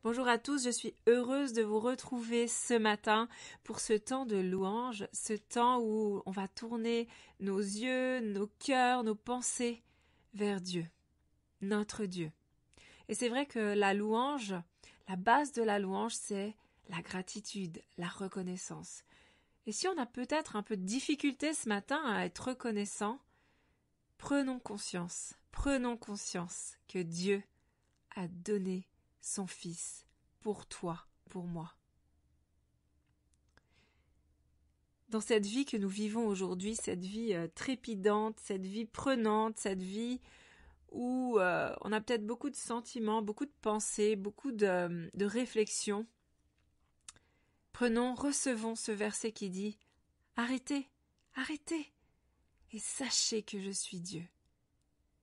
Bonjour à tous, je suis heureuse de vous retrouver ce matin pour ce temps de louange, ce temps où on va tourner nos yeux, nos cœurs, nos pensées vers Dieu, notre Dieu. Et c'est vrai que la louange, la base de la louange, c'est la gratitude, la reconnaissance. Et si on a peut-être un peu de difficulté ce matin à être reconnaissant, prenons conscience que Dieu a donné son Fils pour toi, pour moi. Dans cette vie que nous vivons aujourd'hui, cette vie trépidante, cette vie prenante, cette vie où on a peut-être beaucoup de sentiments, beaucoup de pensées, beaucoup de réflexions, recevons ce verset qui dit « Arrêtez, arrêtez, et sachez que je suis Dieu ».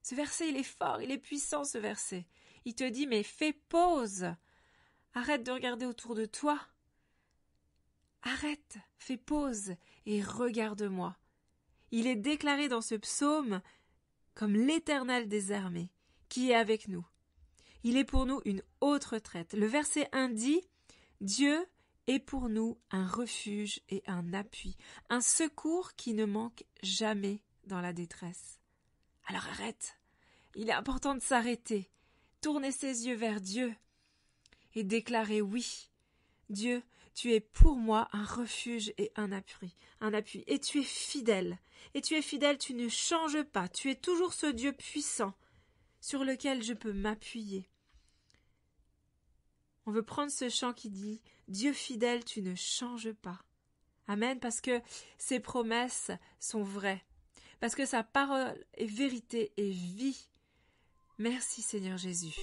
Ce verset, il est fort, il est puissant ce verset. Il te dit « Mais fais pause ». Arrête de regarder autour de toi. Arrête, fais pause et regarde-moi. Il est déclaré dans ce psaume comme l'Éternel des armées, qui est avec nous. Il est pour nous une haute retraite. Le verset 1 dit « Dieu est pour nous un refuge et un appui, un secours qui ne manque jamais dans la détresse. » Alors arrête, il est important de s'arrêter, tourner ses yeux vers Dieu, et déclarer oui, Dieu, tu es pour moi un refuge et un appui, et tu es fidèle, tu ne changes pas, tu es toujours ce Dieu puissant sur lequel je peux m'appuyer. On veut prendre ce chant qui dit Dieu fidèle, tu ne changes pas. Amen, parce que ses promesses sont vraies, parce que sa parole est vérité et vie. Merci Seigneur Jésus.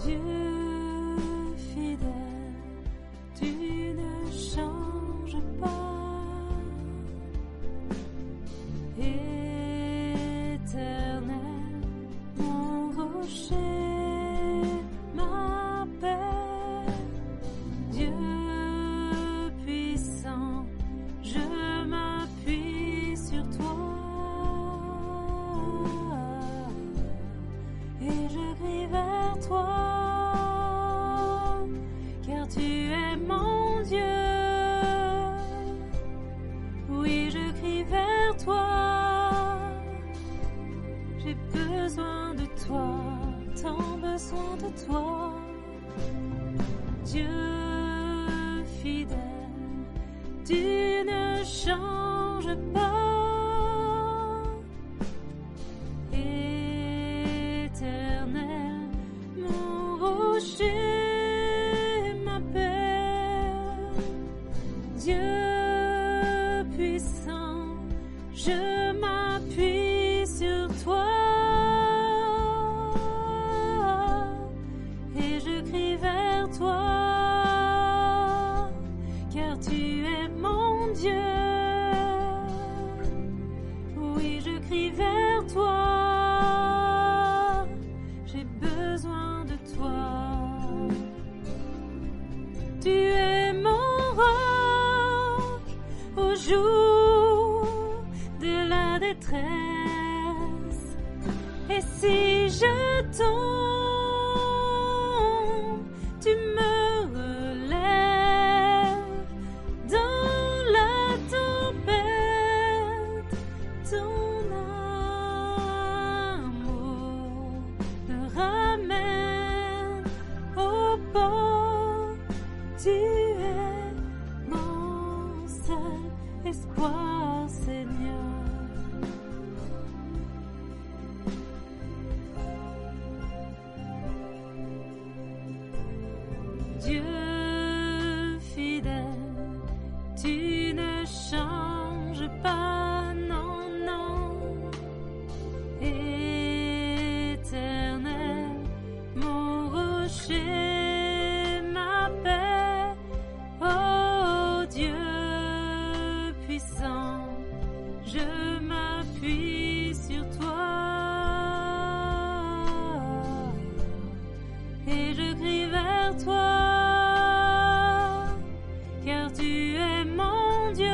Dieu fidèle, tu ne changes pas. Éternel, mon rocher, ma paix. Dieu puissant, je m'appuie sur toi. Et je crie vers toi. Tu es mon Dieu, oui je crie vers toi, j'ai besoin de toi, tant besoin de toi, Dieu fidèle, tu ne changes pas, Éternel, mon rocher. Dieu puissant, je m'appuie sur toi et je crie vers toi, car tu es mon Dieu. vers toi, car tu es mon Dieu.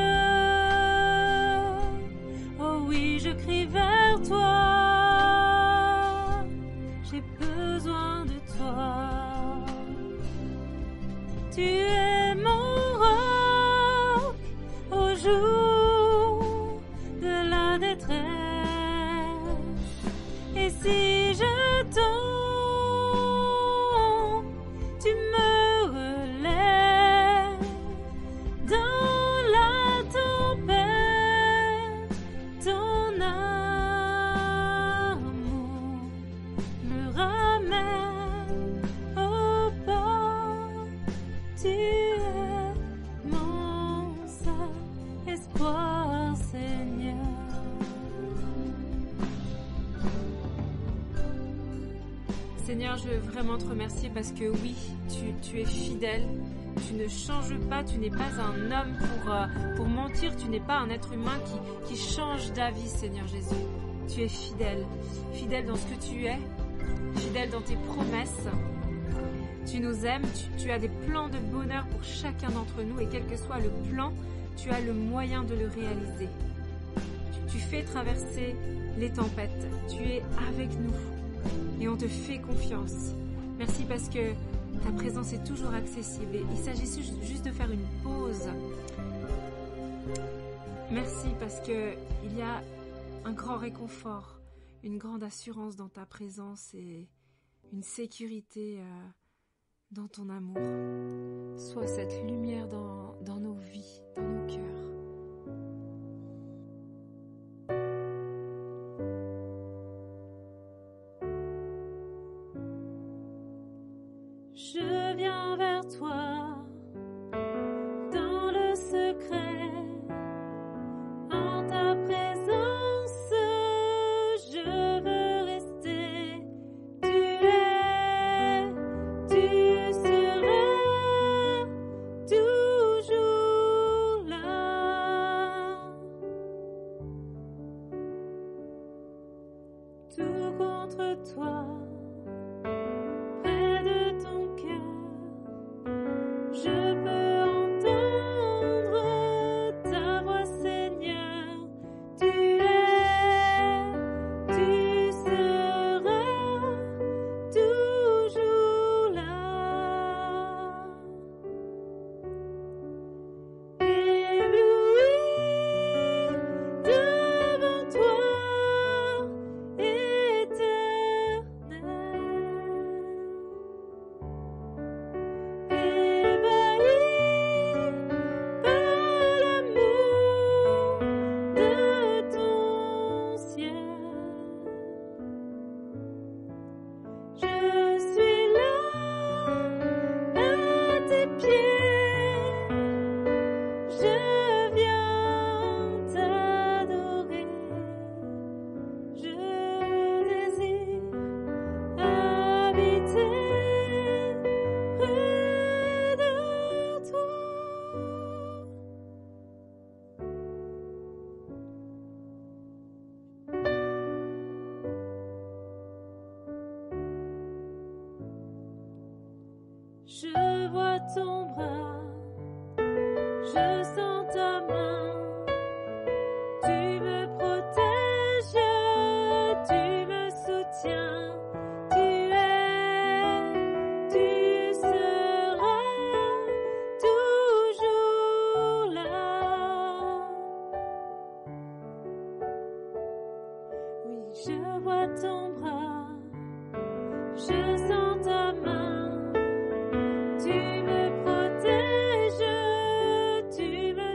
Oh oui, je crie vers toi, j'ai besoin de toi. Tu es mon roc au jour de la détresse. Et si je tombe, tu me relèves dans la tempête. Ton amour me ramène au port. Tu es mon seul espoir, Seigneur. Seigneur, je veux vraiment te remercier parce que oui, tu es fidèle, tu ne changes pas, tu n'es pas un homme pour mentir, tu n'es pas un être humain qui change d'avis, Seigneur Jésus. Tu es fidèle, fidèle dans ce que tu es, fidèle dans tes promesses. Tu nous aimes, tu as des plans de bonheur pour chacun d'entre nous et quel que soit le plan, tu as le moyen de le réaliser. Tu fais traverser les tempêtes, tu es avec nous. Et on te fait confiance. Merci parce que ta présence est toujours accessible. Et il s'agit juste de faire une pause. Merci parce que il y a un grand réconfort, une grande assurance dans ta présence et une sécurité dans ton amour. Sois cette lumière dans nos vies, dans nos cœurs. Je viens vers toi dans le secret, en ta présence je veux rester. Tu seras toujours là. Tout contre toi. Je peux entendre ta voix, Seigneur. Tu seras toujours là. Ébloui devant toi, éternel. Je vois ton bras, je sens ta main, tu me protèges, tu me soutiens, tu seras toujours là. Oui, je vois ton bras, je sens ta main. Tu me protèges, tu me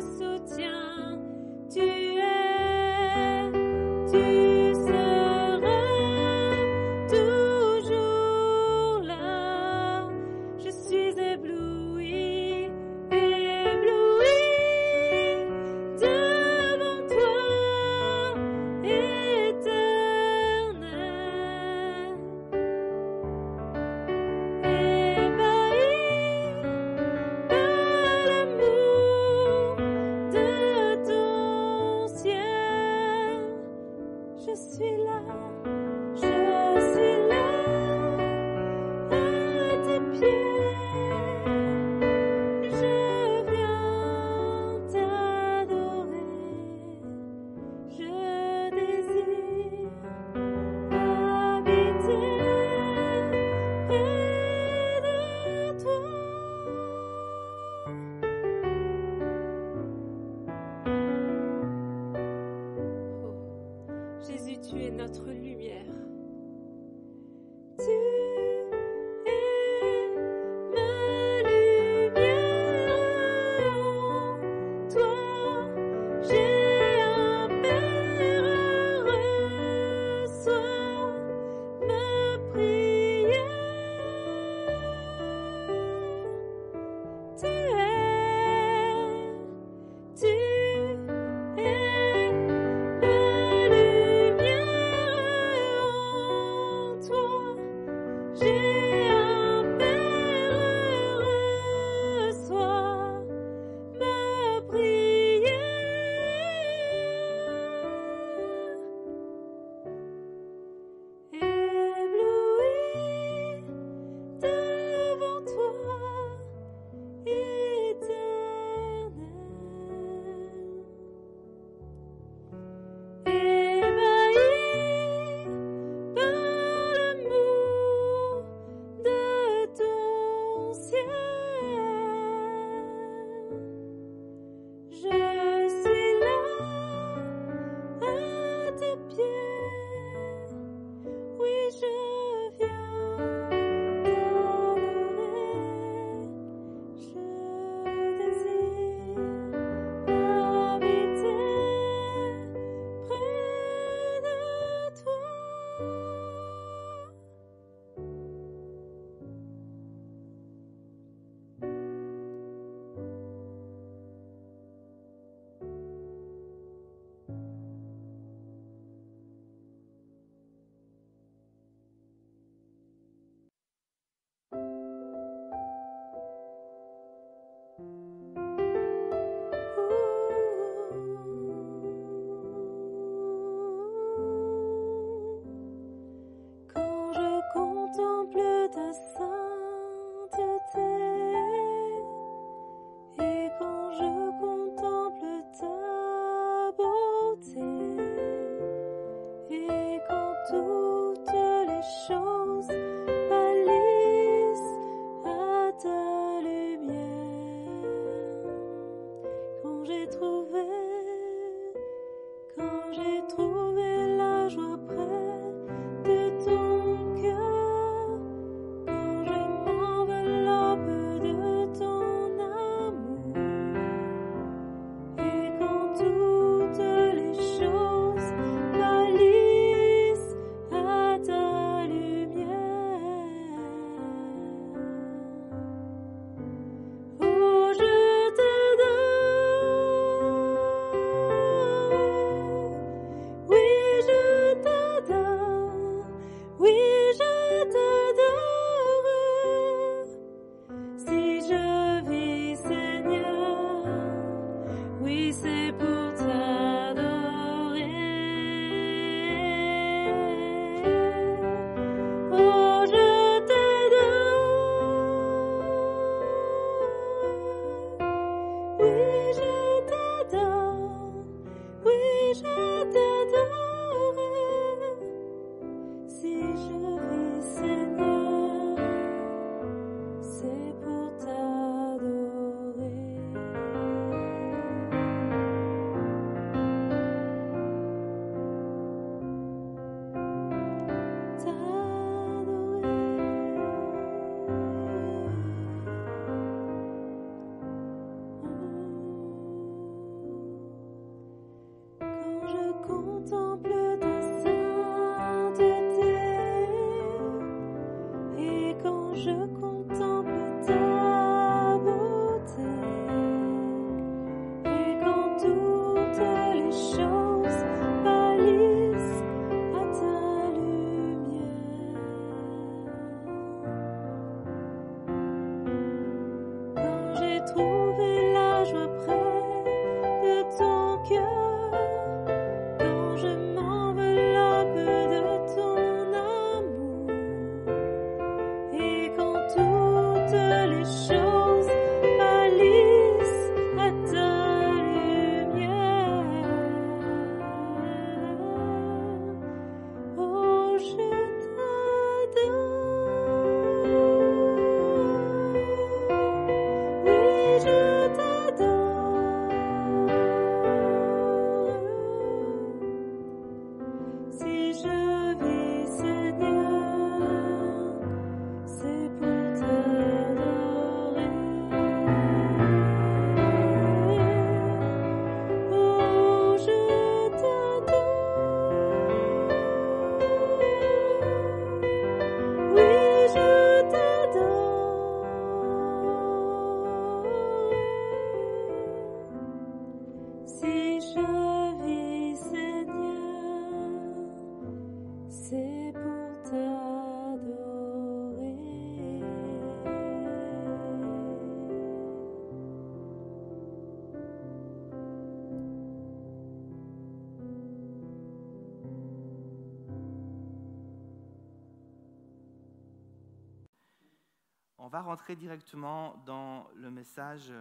On va rentrer directement dans le message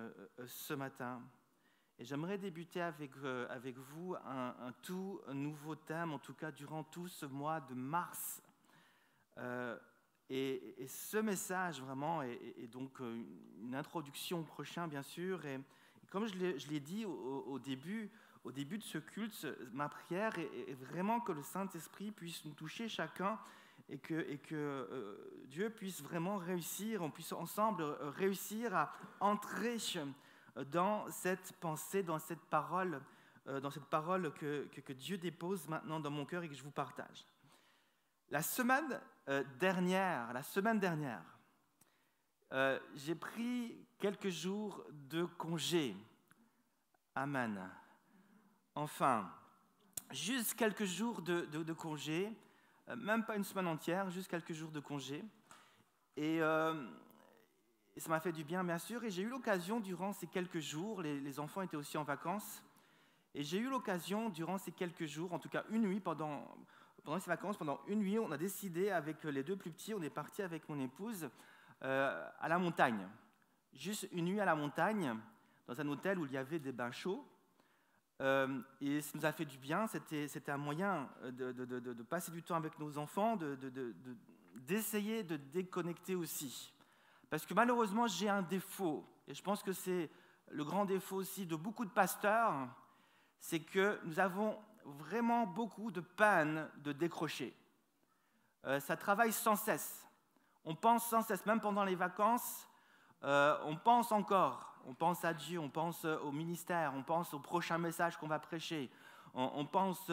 ce matin. Et j'aimerais débuter avec vous un tout nouveau thème, en tout cas durant tout ce mois de mars. Et ce message vraiment est donc une introduction au prochain, bien sûr. Et comme je l'ai dit au début de ce culte, ma prière est vraiment que le Saint-Esprit puisse nous toucher chacun et que Dieu puisse vraiment réussir, on puisse ensemble réussir à entrer dans cette pensée, dans cette parole que Dieu dépose maintenant dans mon cœur et que je vous partage. La semaine dernière, j'ai pris quelques jours de congé. Amen. Enfin, juste quelques jours de congé, même pas une semaine entière, juste quelques jours de congé. Et ça m'a fait du bien, bien sûr. Et j'ai eu l'occasion, durant ces quelques jours, les enfants étaient aussi en vacances, et j'ai eu l'occasion, durant ces quelques jours, en tout cas une nuit, pendant ces vacances, pendant une nuit, on a décidé, avec les deux plus petits, on est parti avec mon épouse à la montagne. Juste une nuit à la montagne, dans un hôtel où il y avait des bains chauds. Et ça nous a fait du bien, c'était un moyen de passer du temps avec nos enfants, d'essayer de déconnecter aussi. Parce que malheureusement, j'ai un défaut, et je pense que c'est le grand défaut aussi de beaucoup de pasteurs, c'est que nous avons vraiment beaucoup de peine de décrocher. Ça travaille sans cesse. On pense sans cesse, même pendant les vacances, on pense encore. On pense à Dieu, on pense au ministère, on pense au prochain message qu'on va prêcher, on pense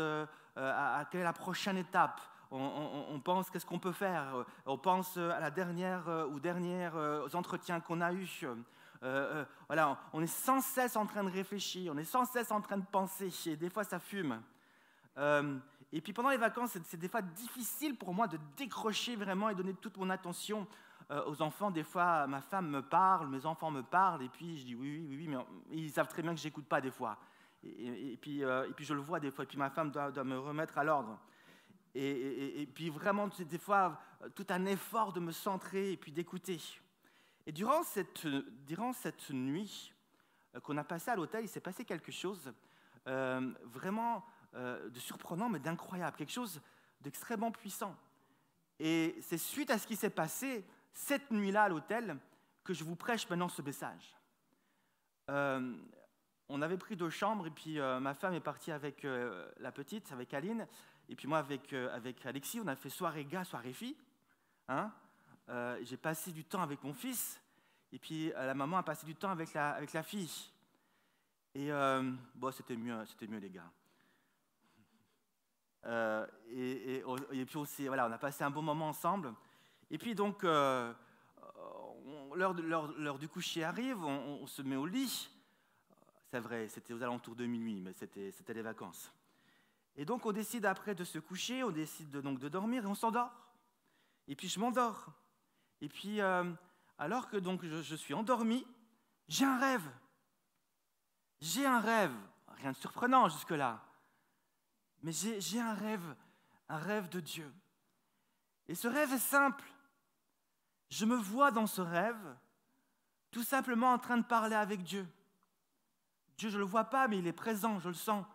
à quelle est la prochaine étape, on pense qu'est-ce qu'on peut faire, on pense à la dernière aux entretiens qu'on a eus. Voilà, on est sans cesse en train de réfléchir, on est sans cesse en train de penser, et des fois ça fume. Et puis pendant les vacances, c'est des fois difficile pour moi de décrocher vraiment et donner toute mon attention aux enfants. Des fois, ma femme me parle, mes enfants me parlent, et puis je dis oui, mais ils savent très bien que je n'écoute pas des fois. Et puis je le vois des fois, et puis ma femme doit me remettre à l'ordre. Et puis vraiment, c'est des fois tout un effort de me centrer et puis d'écouter. Et durant cette nuit qu'on a passée à l'hôtel, il s'est passé quelque chose vraiment de surprenant, mais d'incroyable, quelque chose d'extrêmement puissant. Et c'est suite à ce qui s'est passé cette nuit-là à l'hôtel que je vous prêche maintenant ce message. On avait pris 2 chambres, et puis ma femme est partie avec la petite, avec Aline, et puis moi avec Alexis, on a fait soirée gars, soirée fille. Hein, j'ai passé du temps avec mon fils, et puis la maman a passé du temps avec la fille. Et c'était mieux les gars. Et puis on a passé un bon moment ensemble. Et puis donc, l'heure du coucher arrive, on se met au lit. C'est vrai, c'était aux alentours de minuit, mais c'était les vacances. Et donc on décide après de se coucher, on décide donc de dormir, et on s'endort. Et puis je m'endors. Et puis, alors que donc je suis endormi, j'ai un rêve. Rien de surprenant jusque-là. Mais j'ai un rêve de Dieu. Et ce rêve est simple. Je me vois dans ce rêve, tout simplement en train de parler avec Dieu. Dieu, je ne le vois pas, mais il est présent, je le sens.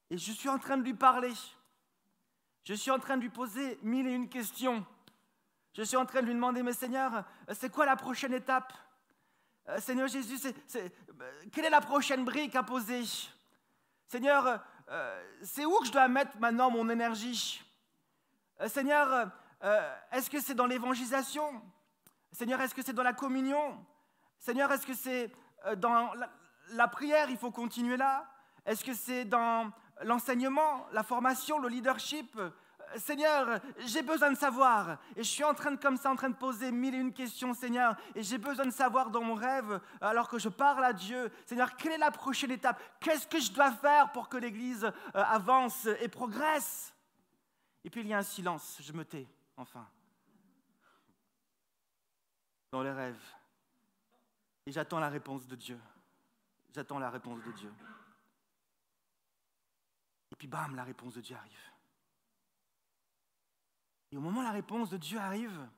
Et je suis en train de lui parler. Je suis en train de lui poser 1001 questions. Je suis en train de lui demander, mais Seigneur, c'est quoi la prochaine étape ? Seigneur Jésus, quelle est la prochaine brique à poser ? Seigneur, c'est où que je dois mettre maintenant mon énergie ? Seigneur, est-ce que c'est dans l'évangélisation ? Seigneur, est-ce que c'est dans la communion ? Seigneur, est-ce que c'est dans la prière, il faut continuer là ? Est-ce que c'est dans l'enseignement, la formation, le leadership ? Seigneur, j'ai besoin de savoir. Et je suis en train de poser 1001 questions, Seigneur. Et j'ai besoin de savoir dans mon rêve, alors que je parle à Dieu, Seigneur, quelle est la prochaine étape ? Qu'est-ce que je dois faire pour que l'Église avance et progresse ? Et puis il y a un silence, je me tais, enfin. Dans les rêves. Et j'attends la réponse de Dieu. Et puis bam, la réponse de Dieu arrive. Et au moment où la réponse de Dieu arrive,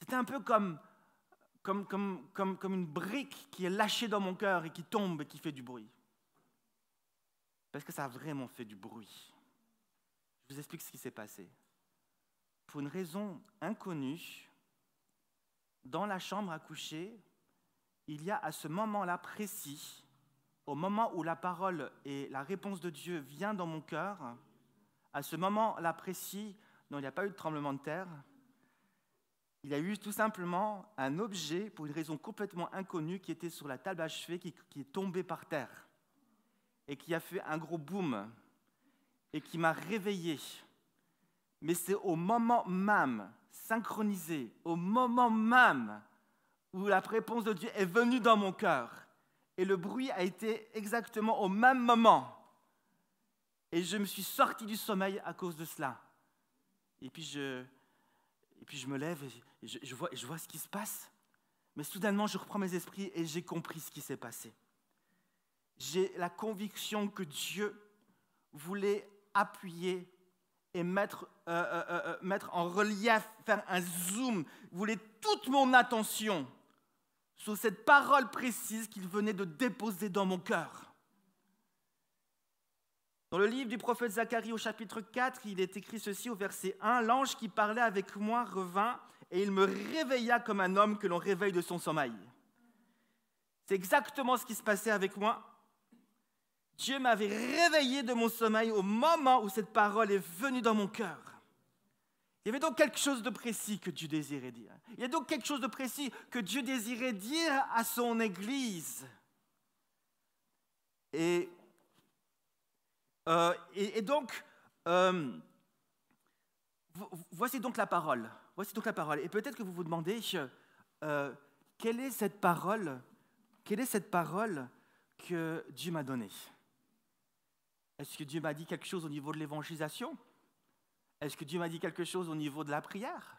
c'était un peu comme comme une brique qui est lâchée dans mon cœur et qui tombe et qui fait du bruit. Parce que ça a vraiment fait du bruit. Je vous explique ce qui s'est passé. Pour une raison inconnue, dans la chambre à coucher, il y a à ce moment-là précis, au moment où la parole et la réponse de Dieu vient dans mon cœur, à ce moment-là précis, dont il n'y a pas eu de tremblement de terre, il y a eu tout simplement un objet, pour une raison complètement inconnue, qui était sur la table à chevet, qui est tombé par terre, et qui a fait un gros boom, et qui m'a réveillé. Mais c'est au moment même, synchronisé, au moment même où la réponse de Dieu est venue dans mon cœur. Et le bruit a été exactement au même moment. Et je me suis sorti du sommeil à cause de cela. Et puis je me lève et je vois ce qui se passe. Mais soudainement, je reprends mes esprits et j'ai compris ce qui s'est passé. J'ai la conviction que Dieu voulait appuyer et mettre en relief, faire un zoom, voulait toute mon attention sur cette parole précise qu'il venait de déposer dans mon cœur. Dans le livre du prophète Zacharie au chapitre 4, il est écrit ceci au verset 1, « L'ange qui parlait avec moi revint et il me réveilla comme un homme que l'on réveille de son sommeil. » C'est exactement ce qui se passait avec moi. Dieu m'avait réveillé de mon sommeil au moment où cette parole est venue dans mon cœur. Il y avait donc quelque chose de précis que Dieu désirait dire. Il y a donc quelque chose de précis que Dieu désirait dire à son Église. Et donc, voici donc la parole. Voici donc la parole. Et peut-être que vous vous demandez, quelle est cette parole que Dieu m'a donnée? Est-ce que Dieu m'a dit quelque chose au niveau de l'évangélisation? Est-ce que Dieu m'a dit quelque chose au niveau de la prière?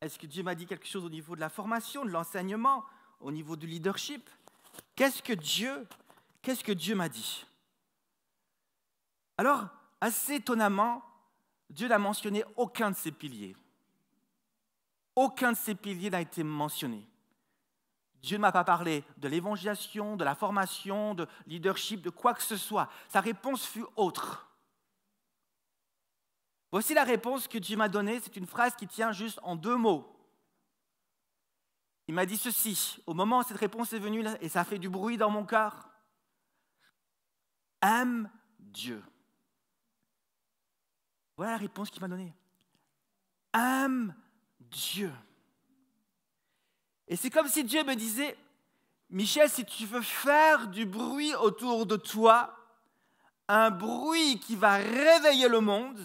Est-ce que Dieu m'a dit quelque chose au niveau de la formation, de l'enseignement, au niveau du leadership? Qu'est-ce que Dieu m'a dit? Alors, assez étonnamment, Dieu n'a mentionné aucun de ces piliers. Aucun de ces piliers n'a été mentionné. Dieu ne m'a pas parlé de l'évangélisation, de la formation, de leadership, de quoi que ce soit. Sa réponse fut autre. Voici la réponse que Dieu m'a donnée. C'est une phrase qui tient juste en 2 mots. Il m'a dit ceci. Au moment où cette réponse est venue, et ça fait du bruit dans mon cœur. Aime Dieu. Voilà la réponse qu'il m'a donnée. Aime Dieu. Et c'est comme si Dieu me disait, Michel, si tu veux faire du bruit autour de toi, un bruit qui va réveiller le monde,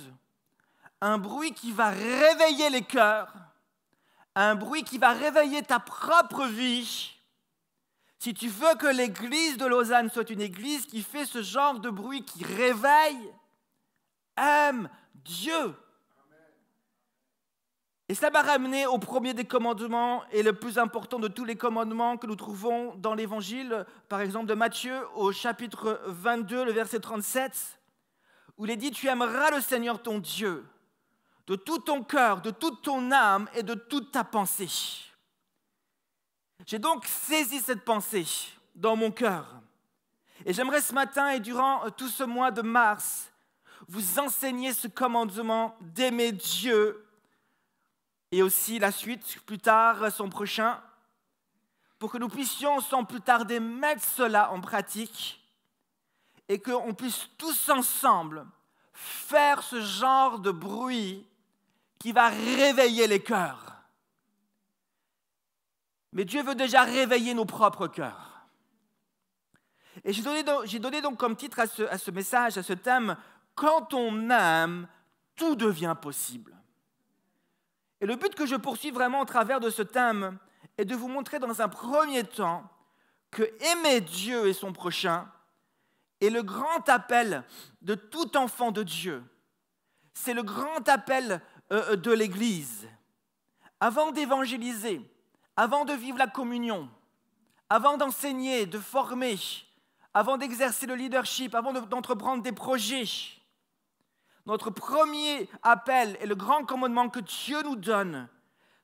un bruit qui va réveiller les cœurs, un bruit qui va réveiller ta propre vie, si tu veux que l'église de Lausanne soit une église qui fait ce genre de bruit, qui réveille, aime Dieu. Et cela m'a ramené au premier des commandements et le plus important de tous les commandements que nous trouvons dans l'évangile, par exemple de Matthieu au chapitre 22, le verset 37, où il est dit « Tu aimeras le Seigneur ton Dieu de tout ton cœur, de toute ton âme et de toute ta pensée. » J'ai donc saisi cette pensée dans mon cœur. Et j'aimerais ce matin et durant tout ce mois de mars vous enseigner ce commandement d'aimer Dieu et aussi la suite, plus tard, son prochain, pour que nous puissions sans plus tarder mettre cela en pratique et qu'on puisse tous ensemble faire ce genre de bruit qui va réveiller les cœurs. Mais Dieu veut déjà réveiller nos propres cœurs. Et j'ai donné donc comme titre à ce message, à ce thème, « Quand on aime, tout devient possible ». Et le but que je poursuis vraiment au travers de ce thème est de vous montrer dans un premier temps que aimer Dieu et son prochain est le grand appel de tout enfant de Dieu. C'est le grand appel de l'Église. Avant d'évangéliser, avant de vivre la communion, avant d'enseigner, de former, avant d'exercer le leadership, avant d'entreprendre des projets, notre premier appel et le grand commandement que Dieu nous donne,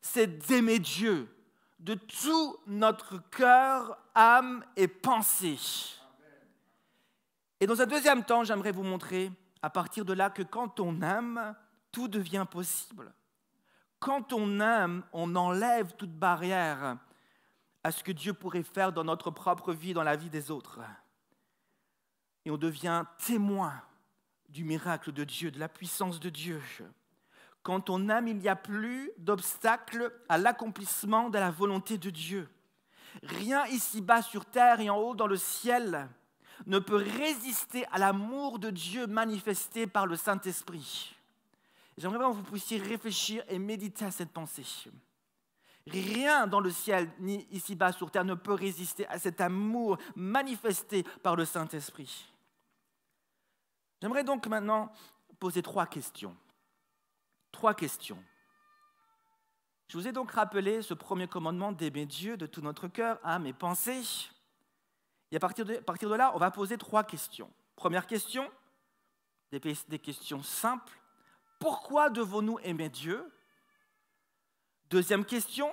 c'est d'aimer Dieu de tout notre cœur, âme et pensée. Et dans un deuxième temps, j'aimerais vous montrer à partir de là que quand on aime, tout devient possible. Quand on aime, on enlève toute barrière à ce que Dieu pourrait faire dans notre propre vie, dans la vie des autres. Et on devient témoin du miracle de Dieu, de la puissance de Dieu. Quand on aime, il n'y a plus d'obstacle à l'accomplissement de la volonté de Dieu. Rien ici-bas sur terre et en haut dans le ciel ne peut résister à l'amour de Dieu manifesté par le Saint-Esprit. J'aimerais vraiment que vous puissiez réfléchir et méditer à cette pensée. Rien dans le ciel ni ici-bas sur terre ne peut résister à cet amour manifesté par le Saint-Esprit. J'aimerais donc maintenant poser 3 questions. 3 questions. Je vous ai donc rappelé ce premier commandement d'aimer Dieu de tout notre cœur, âme et pensée. Et à partir de là, on va poser 3 questions. Première question, des questions simples. Pourquoi devons-nous aimer Dieu? Deuxième question,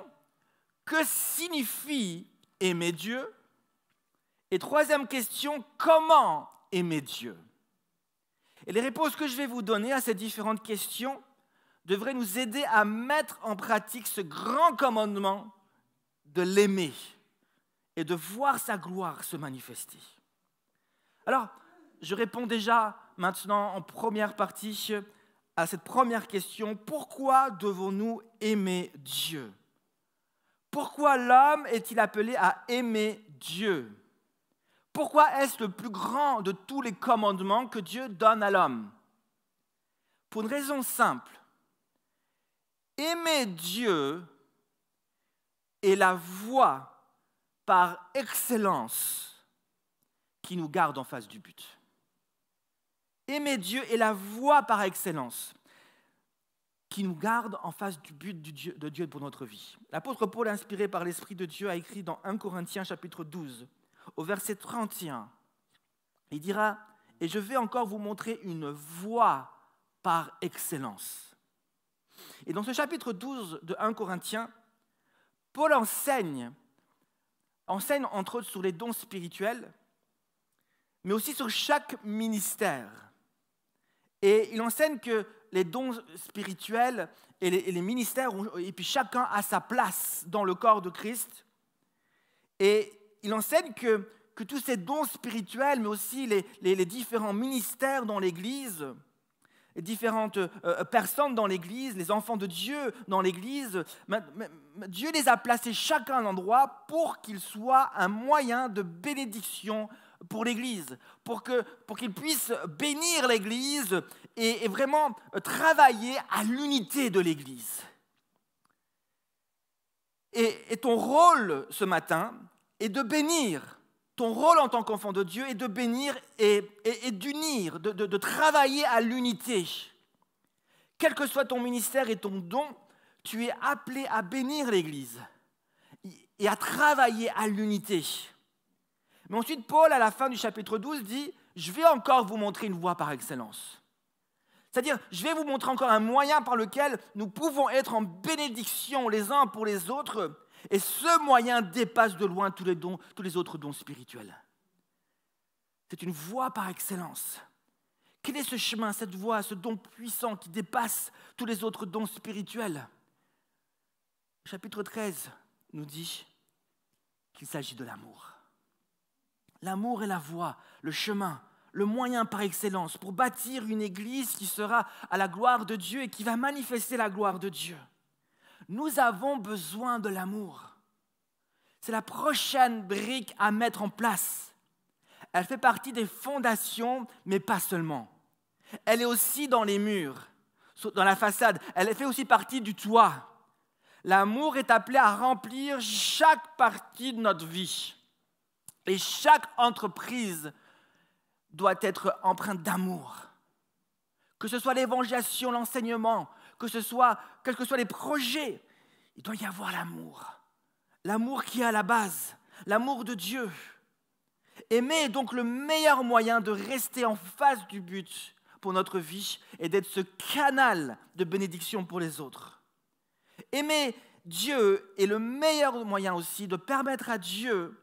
que signifie aimer Dieu? Et troisième question, comment aimer Dieu? Et les réponses que je vais vous donner à ces différentes questions devraient nous aider à mettre en pratique ce grand commandement de l'aimer et de voir sa gloire se manifester. Alors, je réponds déjà maintenant en première partie à cette première question. Pourquoi devons-nous aimer Dieu? Pourquoi l'homme est-il appelé à aimer Dieu? Pourquoi est-ce le plus grand de tous les commandements que Dieu donne à l'homme? Pour une raison simple. Aimer Dieu est la voie par excellence qui nous garde en face du but. Aimer Dieu est la voie par excellence qui nous garde en face du but de Dieu pour notre vie. L'apôtre Paul, inspiré par l'Esprit de Dieu, a écrit dans 1 Corinthiens chapitre 12, au verset 31. Il dira « Et je vais encore vous montrer une voie par excellence. » Et dans ce chapitre 12 de 1 Corinthiens, Paul enseigne entre autres sur les dons spirituels, mais aussi sur chaque ministère. Et il enseigne que les dons spirituels et les ministères, et puis chacun a sa place dans le corps de Christ. Et il enseigne que tous ces dons spirituels, mais aussi les différents ministères dans l'Église, les différentes personnes dans l'Église, les enfants de Dieu dans l'Église, Dieu les a placés chacun à un endroit pour qu'ils soient un moyen de bénédiction pour l'Église, pour qu'ils puissent bénir l'Église et vraiment travailler à l'unité de l'Église. Et ton rôle ce matin est de bénir. Ton rôle en tant qu'enfant de Dieu est de bénir et d'unir, de travailler à l'unité. Quel que soit ton ministère et ton don, tu es appelé à bénir l'Église et à travailler à l'unité. Mais ensuite, Paul, à la fin du chapitre 12, dit « Je vais encore vous montrer une voie par excellence. » C'est-à-dire, je vais vous montrer encore un moyen par lequel nous pouvons être en bénédiction les uns pour les autres. Et ce moyen dépasse de loin tous les autres dons spirituels. C'est une voie par excellence. Quel est ce chemin, cette voie, ce don puissant qui dépasse tous les autres dons spirituels? Le chapitre 13 nous dit qu'il s'agit de l'amour. L'amour est la voie, le chemin, le moyen par excellence pour bâtir une église qui sera à la gloire de Dieu et qui va manifester la gloire de Dieu. Nous avons besoin de l'amour. C'est la prochaine brique à mettre en place. Elle fait partie des fondations, mais pas seulement. Elle est aussi dans les murs, dans la façade. Elle fait aussi partie du toit. L'amour est appelé à remplir chaque partie de notre vie. Et chaque entreprise doit être empreinte d'amour. Que ce soit l'évangélisation, l'enseignement, quels que soient les projets, il doit y avoir l'amour. L'amour qui est à la base, l'amour de Dieu. Aimer est donc le meilleur moyen de rester en face du but pour notre vie et d'être ce canal de bénédiction pour les autres. Aimer Dieu est le meilleur moyen aussi de permettre à Dieu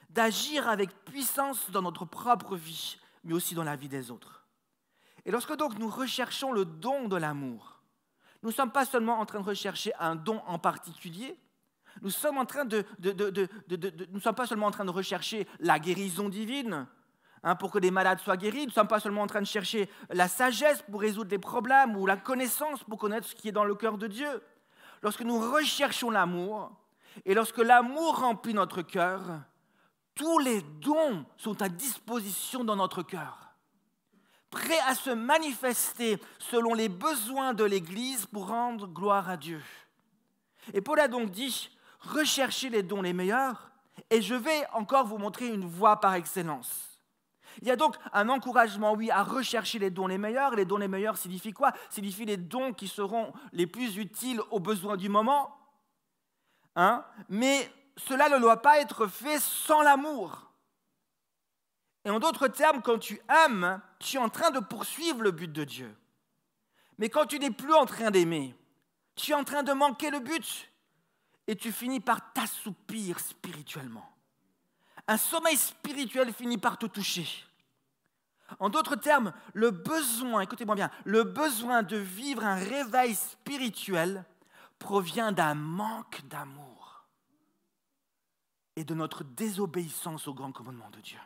d'agir avec puissance dans notre propre vie, mais aussi dans la vie des autres. Et lorsque donc nous recherchons le don de l'amour, nous ne sommes pas seulement en train de rechercher un don en particulier, nous ne sommes pas seulement en train de rechercher la guérison divine, pour que les malades soient guéris, nous ne sommes pas seulement en train de chercher la sagesse pour résoudre les problèmes ou la connaissance pour connaître ce qui est dans le cœur de Dieu. Lorsque nous recherchons l'amour et lorsque l'amour remplit notre cœur, tous les dons sont à disposition dans notre cœur, prêts à se manifester selon les besoins de l'Église pour rendre gloire à Dieu. Et Paul a donc dit, recherchez les dons les meilleurs, et je vais encore vous montrer une voie par excellence. Il y a donc un encouragement, oui, à rechercher les dons les meilleurs. Les dons les meilleurs signifient quoi? Signifient les dons qui seront les plus utiles aux besoins du moment. Mais cela ne doit pas être fait sans l'amour. Et en d'autres termes, quand tu aimes, tu es en train de poursuivre le but de Dieu. Mais quand tu n'es plus en train d'aimer, tu es en train de manquer le but et tu finis par t'assoupir spirituellement. Un sommeil spirituel finit par te toucher. En d'autres termes, le besoin, écoutez-moi bien, le besoin de vivre un réveil spirituel provient d'un manque d'amour et de notre désobéissance au grand commandement de Dieu.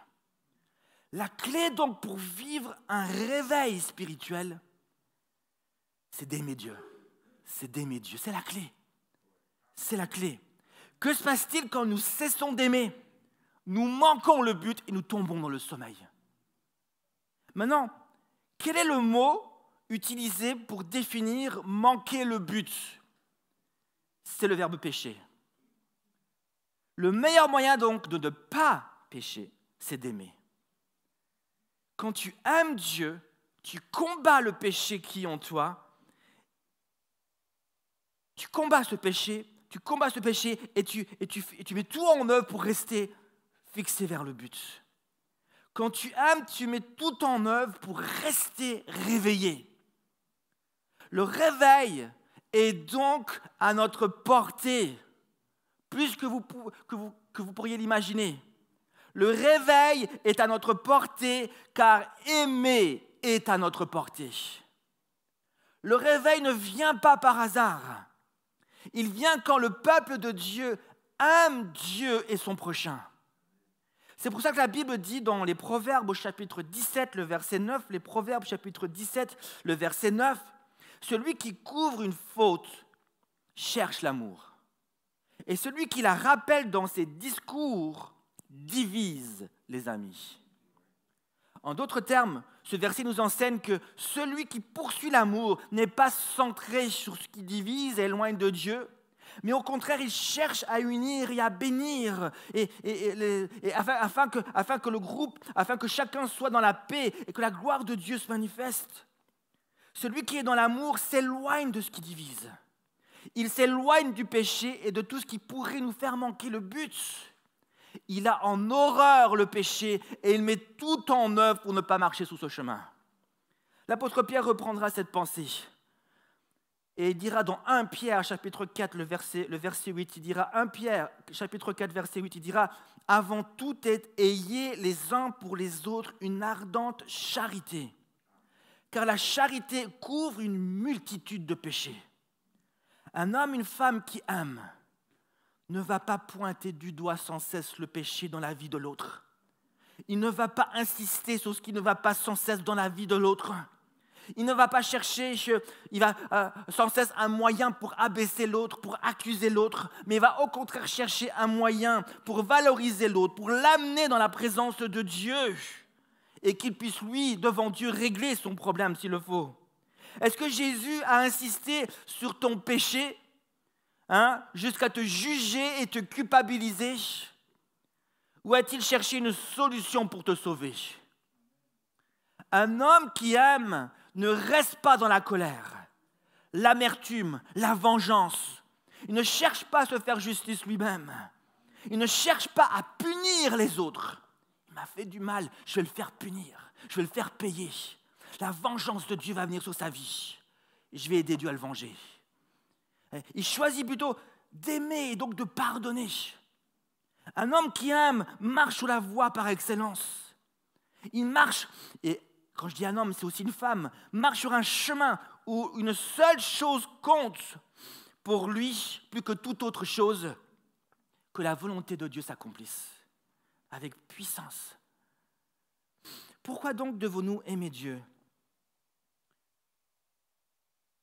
La clé donc pour vivre un réveil spirituel, c'est d'aimer Dieu. C'est d'aimer Dieu, c'est la clé. C'est la clé. Que se passe-t-il quand nous cessons d'aimer? Nous manquons le but et nous tombons dans le sommeil. Maintenant, quel est le mot utilisé pour définir manquer le but? C'est le verbe pécher. Le meilleur moyen donc de ne pas pécher, c'est d'aimer. Quand tu aimes Dieu, tu combats le péché qui est en toi. Tu combats ce péché et tu mets tout en œuvre pour rester fixé vers le but. Quand tu aimes, tu mets tout en œuvre pour rester réveillé. Le réveil est donc à notre portée, plus que vous pourriez l'imaginer. Le réveil est à notre portée, car aimer est à notre portée. Le réveil ne vient pas par hasard. Il vient quand le peuple de Dieu aime Dieu et son prochain. C'est pour ça que la Bible dit dans les Proverbes au chapitre 17, le verset 9, les Proverbes chapitre 17, le verset 9, « Celui qui couvre une faute cherche l'amour, et celui qui la rappelle dans ses discours divise les amis. » En d'autres termes, ce verset nous enseigne que celui qui poursuit l'amour n'est pas centré sur ce qui divise et éloigne de Dieu, mais au contraire, il cherche à unir et à bénir, afin que chacun soit dans la paix et que la gloire de Dieu se manifeste. Celui qui est dans l'amour s'éloigne de ce qui divise. Il s'éloigne du péché et de tout ce qui pourrait nous faire manquer le but. Il a en horreur le péché et il met tout en œuvre pour ne pas marcher sous ce chemin. L'apôtre Pierre reprendra cette pensée. Et il dira dans 1 Pierre, chapitre 4, le verset 8, il dira, 1 Pierre, chapitre 4, verset 8, il dira, « Avant tout, ayez les uns pour les autres une ardente charité, car la charité couvre une multitude de péchés. Un homme, une femme qui aime ne va pas pointer du doigt sans cesse le péché dans la vie de l'autre. Il ne va pas insister sur ce qui ne va pas sans cesse dans la vie de l'autre. Il ne va pas chercher, sans cesse un moyen pour abaisser l'autre, pour accuser l'autre, mais il va au contraire chercher un moyen pour valoriser l'autre, pour l'amener dans la présence de Dieu et qu'il puisse, lui, devant Dieu, régler son problème s'il le faut. Est-ce que Jésus a insisté sur ton péché jusqu'à te juger et te culpabiliser? Ou a-t-il cherché une solution pour te sauver? Un homme qui aime ne reste pas dans la colère, l'amertume, la vengeance. Il ne cherche pas à se faire justice lui-même. Il ne cherche pas à punir les autres. Il m'a fait du mal, je vais le faire punir, je vais le faire payer. La vengeance de Dieu va venir sur sa vie. Je vais aider Dieu à le venger. Il choisit plutôt d'aimer et donc de pardonner. Un homme qui aime marche sur la voie par excellence. Il marche, et quand je dis un homme, c'est aussi une femme, marche sur un chemin où une seule chose compte pour lui, plus que toute autre chose, que la volonté de Dieu s'accomplisse avec puissance. Pourquoi donc devons-nous aimer Dieu ?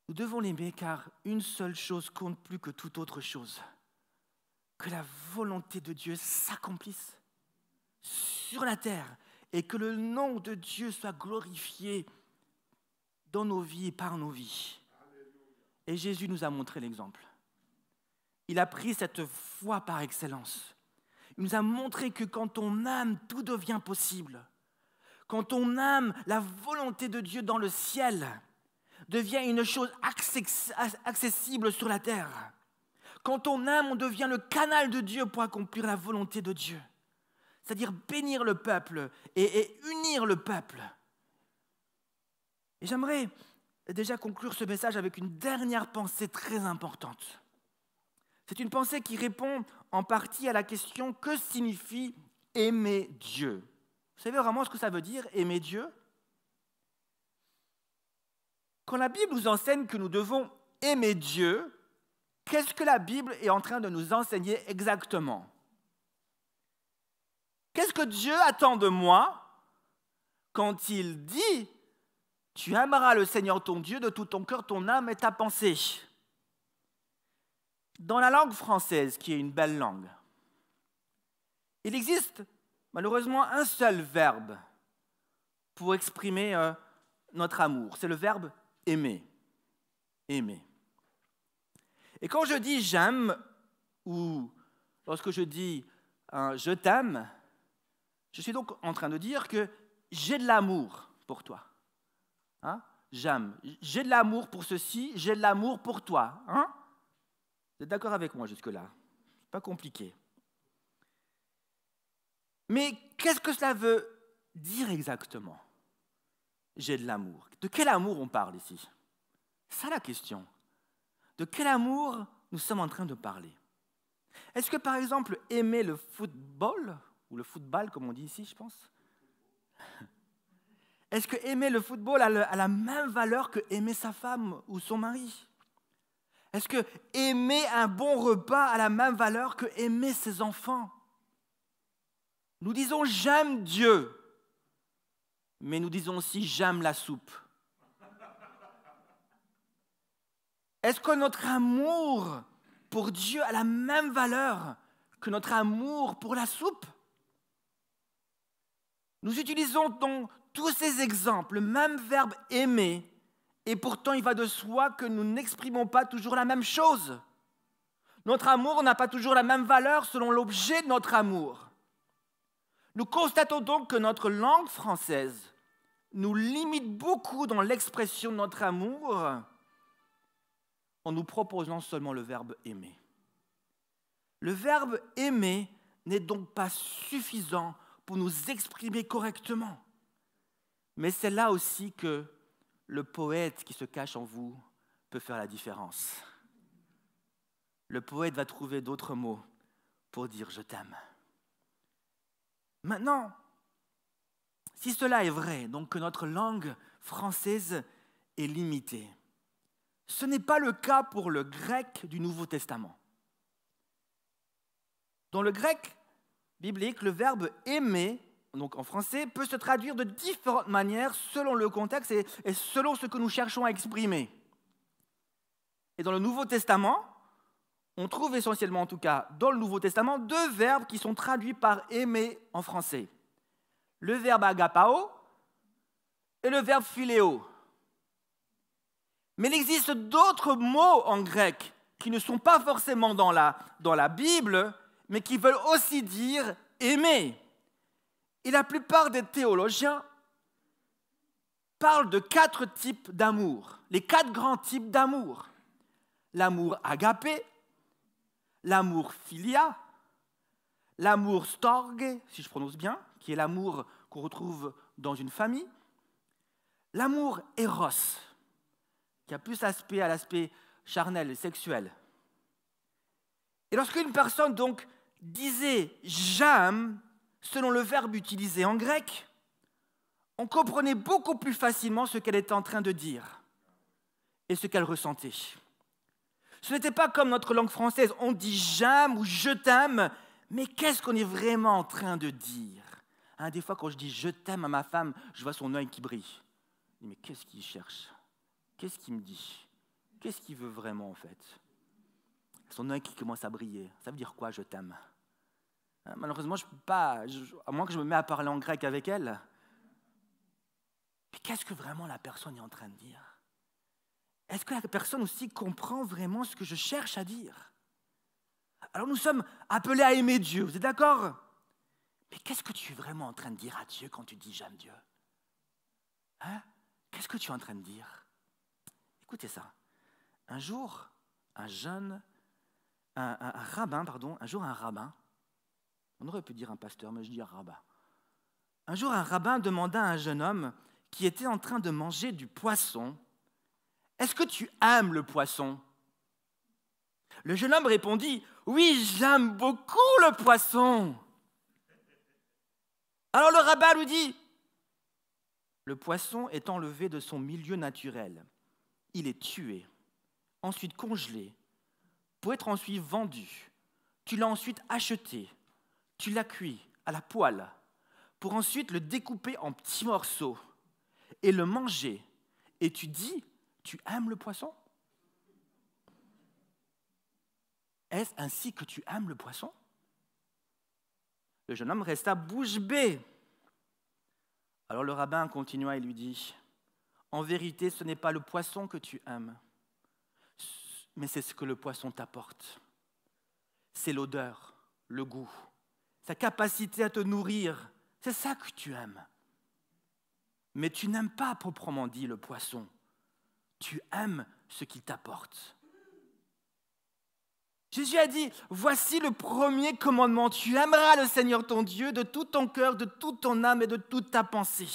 Nous devons l'aimer car une seule chose compte plus que toute autre chose. Que la volonté de Dieu s'accomplisse sur la terre et que le nom de Dieu soit glorifié dans nos vies et par nos vies. Et Jésus nous a montré l'exemple. Il a pris cette foi par excellence. Il nous a montré que quand on aime, tout devient possible. Quand on aime, la volonté de Dieu dans le ciel devient une chose accessible sur la terre. Quand on aime, on devient le canal de Dieu pour accomplir la volonté de Dieu. C'est-à-dire bénir le peuple et unir le peuple. Et j'aimerais déjà conclure ce message avec une dernière pensée très importante. C'est une pensée qui répond en partie à la question « Que signifie aimer Dieu ?» Vous savez vraiment ce que ça veut dire, aimer Dieu ? Quand la Bible nous enseigne que nous devons aimer Dieu, qu'est-ce que la Bible est en train de nous enseigner exactement ? Qu'est-ce que Dieu attend de moi quand il dit « Tu aimeras le Seigneur ton Dieu de tout ton cœur, ton âme et ta pensée » ? Dans la langue française, qui est une belle langue, il existe malheureusement un seul verbe pour exprimer notre amour. C'est le verbe aimer. Aimer. Et quand je dis j'aime, ou lorsque je dis je t'aime, je suis donc en train de dire que j'ai de l'amour pour toi. Hein? J'aime. J'ai de l'amour pour ceci, j'ai de l'amour pour toi. Hein? Vous êtes d'accord avec moi jusque-là ? C'est pas compliqué. Mais qu'est-ce que cela veut dire exactement ? J'ai de l'amour. De quel amour on parle ici ? C'est ça la question. De quel amour nous sommes en train de parler ? Est-ce que par exemple aimer le football, ou le football comme on dit ici je pense ? Est-ce que aimer le football a la même valeur que aimer sa femme ou son mari ? Est-ce que aimer un bon repas a la même valeur que aimer ses enfants ? Nous disons « j'aime Dieu », mais nous disons aussi « j'aime la soupe ». Est-ce que notre amour pour Dieu a la même valeur que notre amour pour la soupe ? Nous utilisons dans tous ces exemples le même verbe « aimer », et pourtant il va de soi que nous n'exprimons pas toujours la même chose. Notre amour n'a pas toujours la même valeur selon l'objet de notre amour. Nous constatons donc que notre langue française nous limite beaucoup dans l'expression de notre amour en nous proposant seulement le verbe « aimer ». Le verbe « aimer » n'est donc pas suffisant pour nous exprimer correctement. Mais c'est là aussi que le poète qui se cache en vous peut faire la différence. Le poète va trouver d'autres mots pour dire « je t'aime ». Maintenant, si cela est vrai, donc que notre langue française est limitée, ce n'est pas le cas pour le grec du Nouveau Testament. Dans le grec biblique, le verbe « aimer », donc en français, peut se traduire de différentes manières selon le contexte et selon ce que nous cherchons à exprimer. Et dans le Nouveau Testament, on trouve essentiellement, en tout cas dans le Nouveau Testament, deux verbes qui sont traduits par « aimer » en français. Le verbe « agapao » et le verbe « philéo ». Mais il existe d'autres mots en grec qui ne sont pas forcément dans la Bible, mais qui veulent aussi dire « aimer ». Et la plupart des théologiens parlent de 4 types d'amour, les 4 grands types d'amour. L'amour agapé, l'amour philia, l'amour storge, si je prononce bien, qui est l'amour qu'on retrouve dans une famille, l'amour éros, qui a plus aspect à l'aspect charnel et sexuel, Et lorsqu'une personne donc disait « j'aime », selon le verbe utilisé en grec, on comprenait beaucoup plus facilement ce qu'elle était en train de dire et ce qu'elle ressentait. Ce n'était pas comme notre langue française, on dit « j'aime » ou « je t'aime », mais qu'est-ce qu'on est vraiment en train de dire ? Des fois, quand je dis « je t'aime » à ma femme, je vois son œil qui brille. Mais qu'est-ce qu'il cherche ? Qu'est-ce qu'il me dit ? Qu'est-ce qu'il veut vraiment en fait ? Son œil qui commence à briller. Ça veut dire quoi, je t'aime ? Malheureusement, je ne peux pas, à moins que je me mette à parler en grec avec elle. Mais qu'est-ce que vraiment la personne est en train de dire ? Est-ce que la personne aussi comprend vraiment ce que je cherche à dire ? Alors nous sommes appelés à aimer Dieu, vous êtes d'accord ? Mais qu'est-ce que tu es vraiment en train de dire à Dieu quand tu dis « j'aime Dieu » ? Qu'est-ce que tu es en train de dire ? Écoutez ça. Un jour, un rabbin, on aurait pu dire un pasteur, mais je dis un rabbin. Un jour, un rabbin demanda à un jeune homme qui était en train de manger du poisson, « Est-ce que tu aimes le poisson ?» Le jeune homme répondit, « Oui, j'aime beaucoup le poisson. » Alors le rabbin lui dit, « Le poisson est enlevé de son milieu naturel. Il est tué, ensuite congelé, pour être ensuite vendu. Tu l'as ensuite acheté, tu l'as cuit à la poêle, pour ensuite le découper en petits morceaux et le manger. Et tu dis, tu aimes le poisson ? Est-ce ainsi que tu aimes le poisson ? » Le jeune homme resta bouche bée. Alors le rabbin continua et lui dit, « En vérité, ce n'est pas le poisson que tu aimes, mais c'est ce que le poisson t'apporte. C'est l'odeur, le goût, sa capacité à te nourrir. C'est ça que tu aimes. Mais tu n'aimes pas proprement dit le poisson. Tu aimes ce qu'il t'apporte. » Jésus a dit, voici le premier commandement. Tu aimeras le Seigneur ton Dieu de tout ton cœur, de toute ton âme et de toute ta pensée.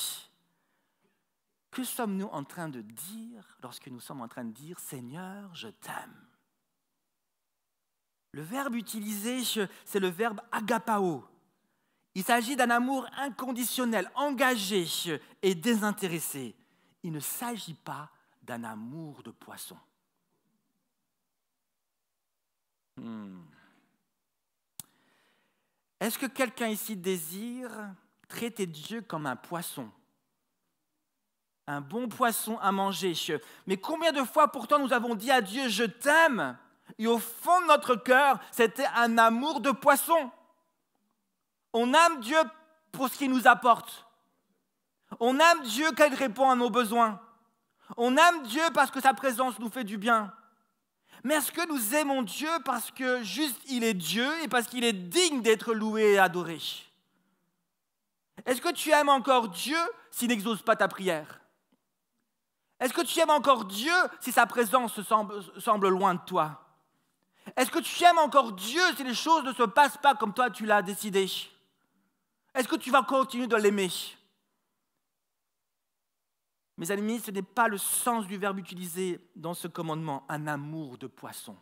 Que sommes-nous en train de dire lorsque nous sommes en train de dire, Seigneur, je t'aime ? Le verbe utilisé, c'est le verbe agapao. Il s'agit d'un amour inconditionnel, engagé et désintéressé. Il ne s'agit pas d'un amour de poisson. Est-ce que quelqu'un ici désire traiter Dieu comme un poisson ? Un bon poisson à manger. Mais combien de fois pourtant nous avons dit à Dieu « je t'aime » et au fond de notre cœur, c'était un amour de poisson. On aime Dieu pour ce qu'il nous apporte. On aime Dieu quand il répond à nos besoins. On aime Dieu parce que sa présence nous fait du bien. Mais est-ce que nous aimons Dieu parce que juste il est Dieu et parce qu'il est digne d'être loué et adoré ? Est-ce que tu aimes encore Dieu s'il n'exauce pas ta prière ? Est-ce que tu aimes encore Dieu si sa présence semble loin de toi ? Est-ce que tu aimes encore Dieu si les choses ne se passent pas comme toi tu l'as décidé ? Est-ce que tu vas continuer de l'aimer ? Mes amis, ce n'est pas le sens du verbe utilisé dans ce commandement, un amour de poisson.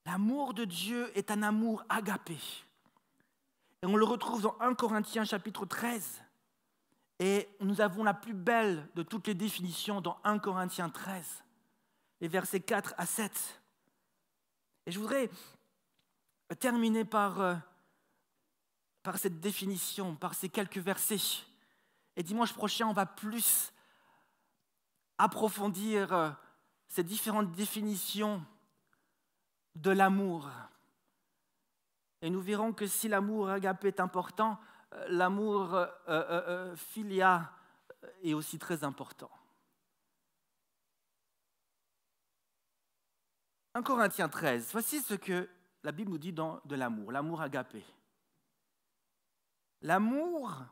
L'amour de Dieu est un amour agapé. Et on le retrouve dans 1 Corinthiens chapitre 13. Et nous avons la plus belle de toutes les définitions dans 1 Corinthiens 13, les versets 4 à 7. Et je voudrais terminer par cette définition, par ces quelques versets. Et dimanche prochain, on va plus approfondir ces différentes définitions de l'amour. Et nous verrons que si l'amour agapé est important, l'amour philia est aussi très important. 1 Corinthiens 13, voici ce que la Bible nous dit de l'amour agapé. L'amour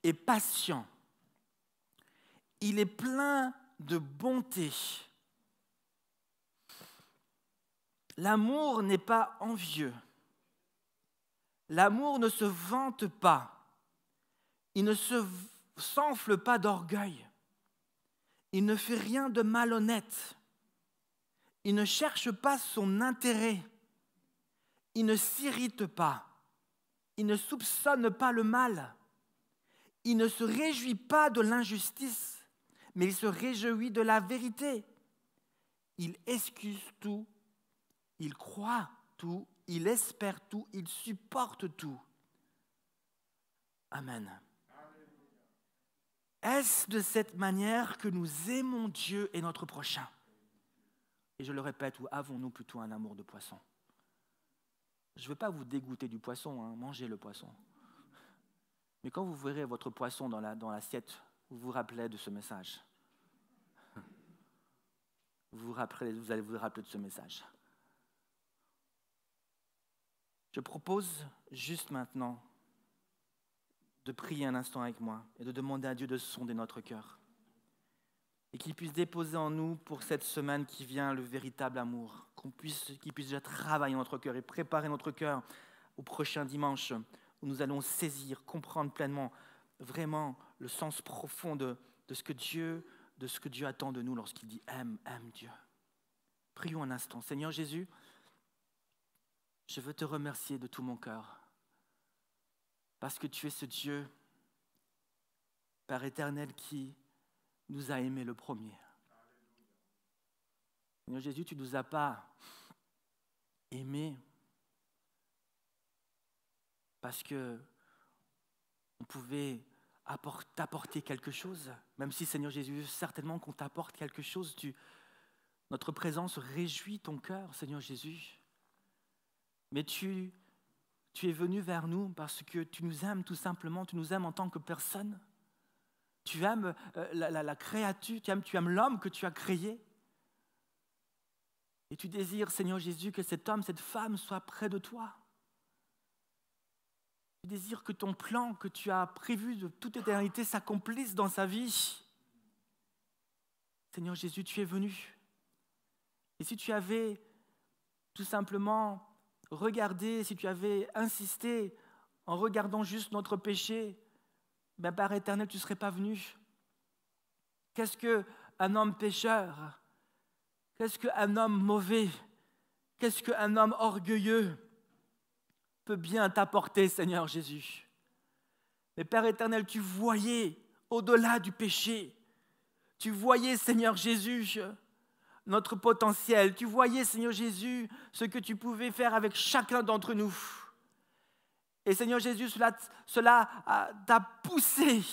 est patient, il est plein de bonté. L'amour n'est pas envieux. L'amour ne se vante pas. Il ne s'enfle pas d'orgueil. Il ne fait rien de malhonnête. Il ne cherche pas son intérêt. Il ne s'irrite pas. Il ne soupçonne pas le mal. Il ne se réjouit pas de l'injustice, mais il se réjouit de la vérité. Il excuse tout, il croit tout, il espère tout, il supporte tout. Amen. Est-ce de cette manière que nous aimons Dieu et notre prochain? Et je le répète, ou avons-nous plutôt un amour de poisson? Je ne veux pas vous dégoûter du poisson, hein, mangez le poisson. Mais quand vous verrez votre poisson dans l'assiette, vous vous rappelez de ce message. Vous allez vous rappeler de ce message. Je propose juste maintenant de prier un instant avec moi et de demander à Dieu de sonder notre cœur. Et qu'il puisse déposer en nous pour cette semaine qui vient le véritable amour. Qu'il puisse déjà travailler notre cœur et préparer notre cœur au prochain dimanche où nous allons saisir, comprendre pleinement vraiment le sens profond de ce que Dieu attend de nous lorsqu'il dit « aime Dieu ». Prions un instant. Seigneur Jésus, je veux te remercier de tout mon cœur parce que tu es ce Dieu, Père éternel, qui nous a aimés le premier. Seigneur Jésus, tu ne nous as pas aimés parce que on pouvait t'apporter quelque chose, même si, Seigneur Jésus, certainement qu'on t'apporte quelque chose, notre présence réjouit ton cœur, Seigneur Jésus. Mais tu es venu vers nous parce que tu nous aimes tout simplement, tu nous aimes en tant que personne. Tu aimes la créature, tu aimes l'homme que tu as créé. Et tu désires, Seigneur Jésus, que cet homme, cette femme soit près de toi. Tu désires que ton plan que tu as prévu de toute éternité s'accomplisse dans sa vie. Seigneur Jésus, tu es venu. Et si tu avais tout simplement regardé, si tu avais insisté en regardant juste notre péché, ben Père éternel, tu ne serais pas venu. Qu'est-ce qu'un homme pécheur? Qu'est-ce qu'un homme mauvais? Qu'est-ce qu'un homme orgueilleux peut bien t'apporter, Seigneur Jésus? Mais Père éternel, tu voyais au-delà du péché. Tu voyais, Seigneur Jésus, notre potentiel. Tu voyais, Seigneur Jésus, ce que tu pouvais faire avec chacun d'entre nous. Et Seigneur Jésus, cela t'a poussé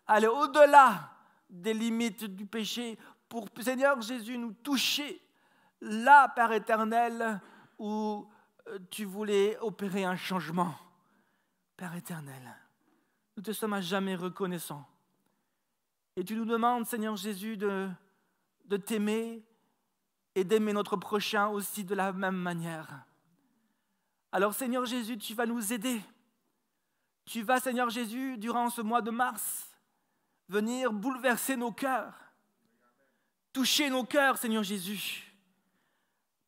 à aller au-delà des limites du péché pour, Seigneur Jésus, nous toucher là, Père éternel, où tu voulais opérer un changement. Père éternel, nous te sommes à jamais reconnaissants. Et tu nous demandes, Seigneur Jésus, de t'aimer et d'aimer notre prochain aussi de la même manière. Alors, Seigneur Jésus, tu vas nous aider. Tu vas, Seigneur Jésus, durant ce mois de mars, venir bouleverser nos cœurs, toucher nos cœurs, Seigneur Jésus.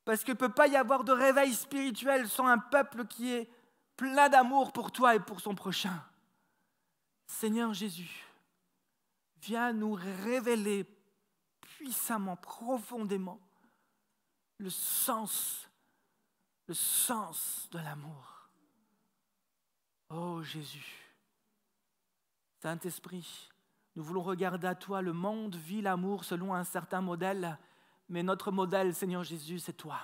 Parce qu'il ne peut pas y avoir de réveil spirituel sans un peuple qui est plein d'amour pour toi et pour son prochain. Seigneur Jésus, viens nous révéler puissamment, profondément, le sens de l'amour. Oh Jésus, Saint-Esprit, nous voulons regarder à toi. Le monde vit l'amour selon un certain modèle, mais notre modèle, Seigneur Jésus, c'est toi.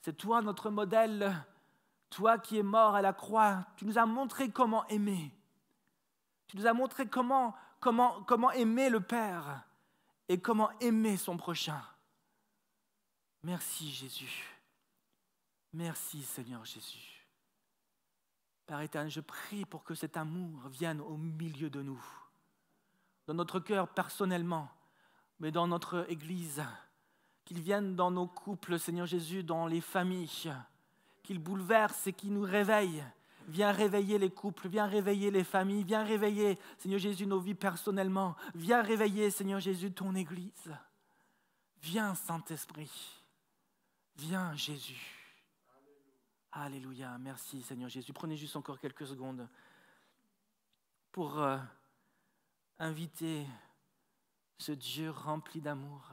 C'est toi notre modèle, toi qui es mort à la croix. Tu nous as montré comment aimer. Tu nous as montré comment aimer le Père et comment aimer son prochain. Merci Jésus. Merci Seigneur Jésus. Père éternel, je prie pour que cet amour vienne au milieu de nous, dans notre cœur personnellement, mais dans notre Église, qu'il vienne dans nos couples, Seigneur Jésus, dans les familles, qu'il bouleverse et qu'il nous réveille. Viens réveiller les couples, viens réveiller les familles, viens réveiller, Seigneur Jésus, nos vies personnellement. Viens réveiller, Seigneur Jésus, ton Église. Viens, Saint-Esprit. Viens, Jésus. Alléluia, merci Seigneur Jésus. Prenez juste encore quelques secondes pour inviter ce Dieu rempli d'amour